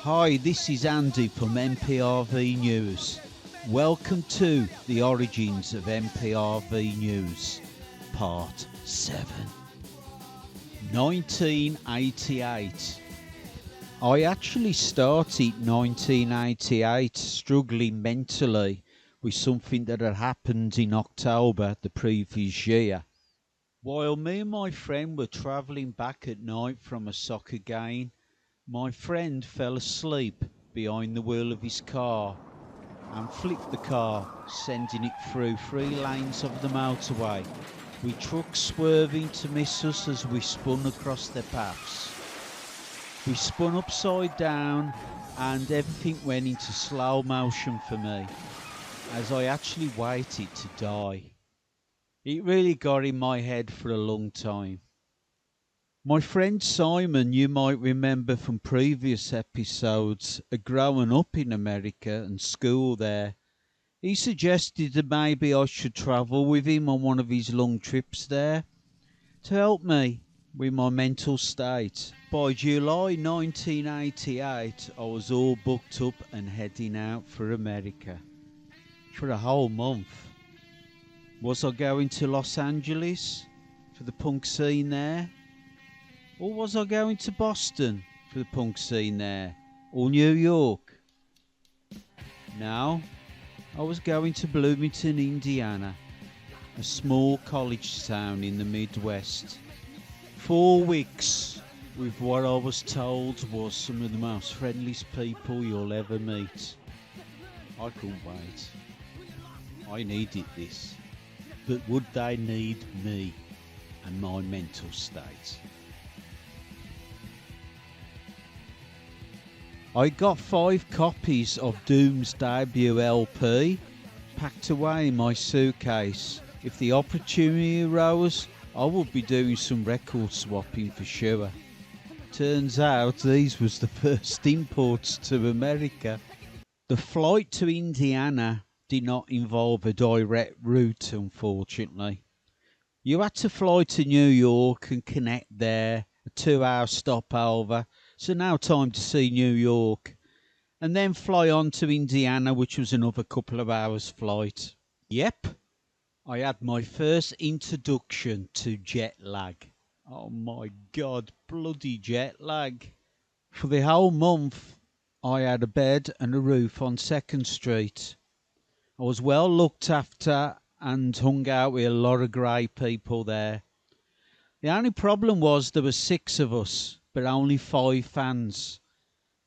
Hi, this is Andy from MPRV News. Welcome to the origins of MPRV News, Part 7. 1988. I actually started 1988 struggling mentally with something that had happened in October the previous year. While me and my friend were travelling back at night from a soccer game, my friend fell asleep behind the wheel of his car and flipped the car, sending it through 3 lanes of the motorway, with trucks swerving to miss us as we spun across their paths. We spun upside down and everything went into slow motion for me, as I actually waited to die. It really got in my head for a long time. My friend Simon, you might remember from previous episodes, had grown up in America and school there. He suggested that maybe I should travel with him on one of his long trips there to help me with my mental state. By July 1988, I was all booked up and heading out for America for a whole month. Was I going to Los Angeles for the punk scene there? Or was I going to Boston for the punk scene there? Or New York? No, I was going to Bloomington, Indiana, a small college town in the Midwest. 4 weeks with what I was told was some of the most friendliest people you'll ever meet. I couldn't wait. I needed this. But would they need me and my mental state? I got 5 copies of Doom's debut LP packed away in my suitcase. If the opportunity arose, I would be doing some record swapping for sure. Turns out these was the first imports to America. The flight to Indiana did not involve a direct route, unfortunately. You had to fly to New York and connect there, a 2-hour stopover, so now time to see New York, and then fly on to Indiana, which was another couple of hours flight. Yep, I had my first introduction to jet lag. Oh my God, bloody jet lag. For the whole month, I had a bed and a roof on 2nd Street. I was well looked after and hung out with a lot of great people there. The only problem was there were 6 of us, but only 5 fans.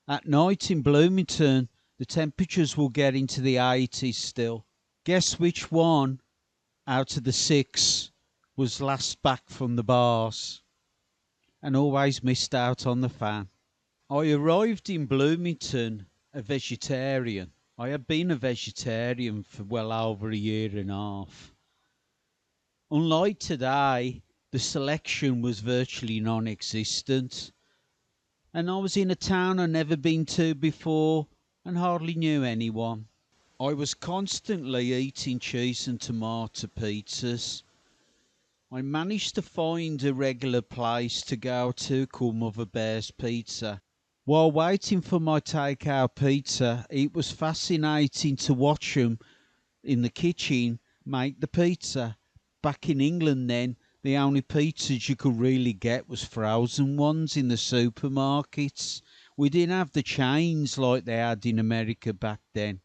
At night in Bloomington, the temperatures will get into the 80s still. Guess which one out of the 6 was last back from the bars, and always missed out on the fan. I arrived in Bloomington a vegetarian. I had been a vegetarian for well over a year and a half. Unlike today, the selection was virtually non-existent, and I was in a town I'd never been to before and hardly knew anyone. I was constantly eating cheese and tomato pizzas. I managed to find a regular place to go to called Mother Bear's Pizza. While waiting for my takeout pizza, it was fascinating to watch them in the kitchen make the pizza. Back in England then, the only pizzas you could really get was frozen ones in the supermarkets. We didn't have the chains like they had in America back then.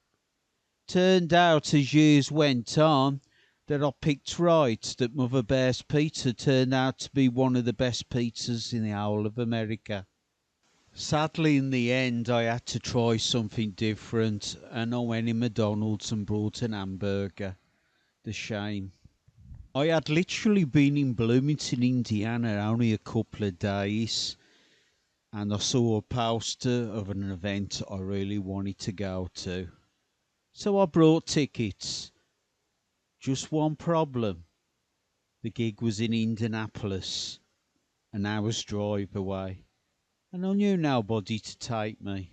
Turned out as years went on that I picked right, that Mother Bear's Pizza turned out to be one of the best pizzas in the whole of America. Sadly, in the end, I had to try something different, and I went in McDonald's and brought an hamburger. The shame. I had literally been in Bloomington, Indiana only a couple of days, and I saw a poster of an event I really wanted to go to. So I brought tickets. Just one problem. The gig was in Indianapolis, an hour's drive away, and I knew nobody to take me.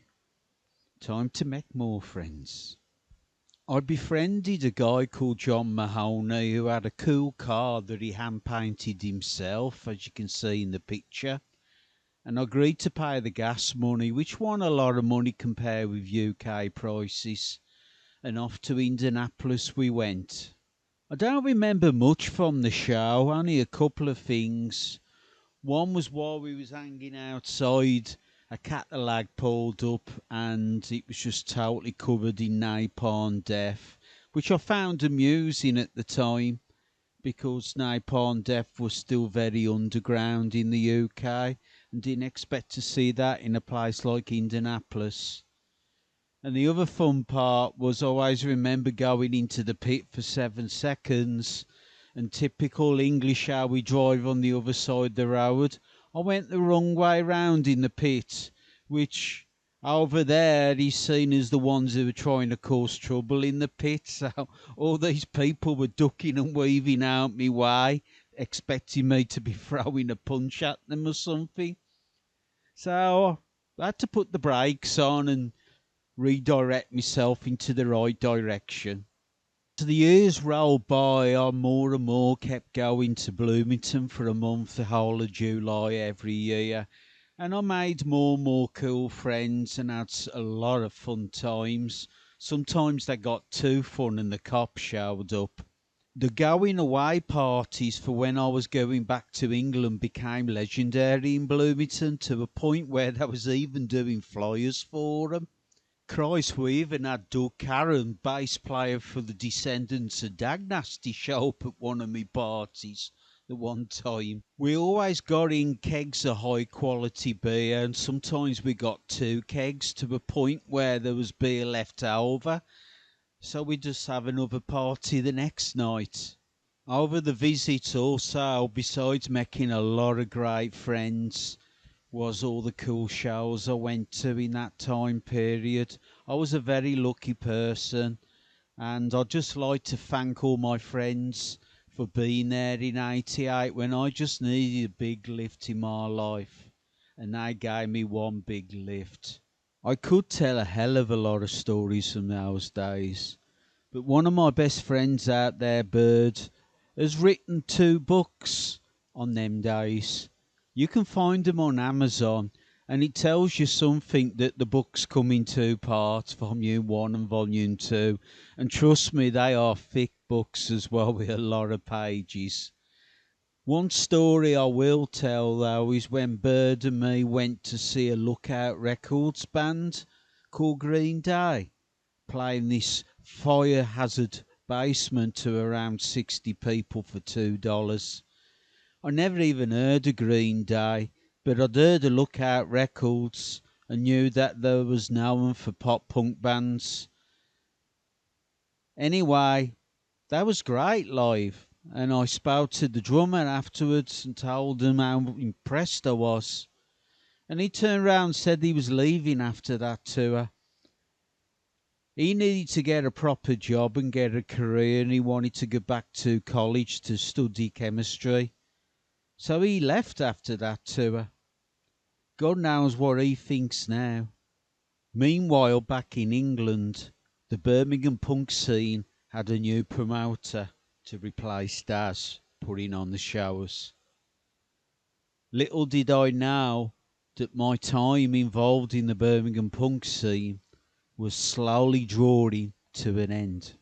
Time to make more friends. I befriended a guy called John Mahoney who had a cool car that he hand painted himself, as you can see in the picture. and I agreed to pay the gas money, which wasn't a lot of money compared with UK prices, and off to Indianapolis we went. I don't remember much from the show, only a couple of things. One was while we was hanging outside, a Cadillac pulled up and it was just totally covered in napalm death, which I found amusing at the time because napalm death was still very underground in the UK and didn't expect to see that in a place like Indianapolis. And the other fun part was I always remember going into the pit for 7 seconds, and typical English how we drive on the other side of the road. I went the wrong way round in the pit, which over there is seen as the ones who were trying to cause trouble in the pit. So all these people were ducking and weaving out my way, expecting me to be throwing a punch at them or something. So I had to put the brakes on and redirect myself into the right direction. As the years rolled by, I more and more kept going to Bloomington for a month, the whole of July every year, and I made more and more cool friends and had a lot of fun times. Sometimes they got too fun and the cops showed up. The going away parties for when I was going back to England became legendary in Bloomington to a point where they was even doing flyers for them. Christ, we even had Doug Carron, bass player for the Descendants of Dag Nasty, show up at one of my parties the one time. We always got in kegs of high quality beer, and sometimes we got 2 kegs to a point where there was beer left over, so we'd just have another party the next night. Over the visit also, besides making a lot of great friends, was all the cool shows I went to in that time period. I was a very lucky person, and I'd just like to thank all my friends for being there in '88 when I just needed a big lift in my life, and they gave me one big lift. I could tell a hell of a lot of stories from those days, but one of my best friends out there, Bird, has written 2 books on them days. You can find them on Amazon, and it tells you something that the books come in 2 parts, Volume 1 and Volume 2. And trust me, they are thick books as well with a lot of pages. One story I will tell though is when Bird and me went to see a Lookout Records band called Green Day, playing this fire hazard basement to around 60 people for $2. I never even heard of Green Day, but I'd heard of Lookout Records and knew that they was known for pop punk bands. Anyway, that was great live, and I spoke to the drummer afterwards and told him how impressed I was. And he turned round and said he was leaving after that tour. He needed to get a proper job and get a career, and he wanted to go back to college to study chemistry. So he left after that tour. God knows what he thinks now. Meanwhile, back in England, the Birmingham punk scene had a new promoter to replace Daz, putting on the shows. Little did I know that my time involved in the Birmingham punk scene was slowly drawing to an end.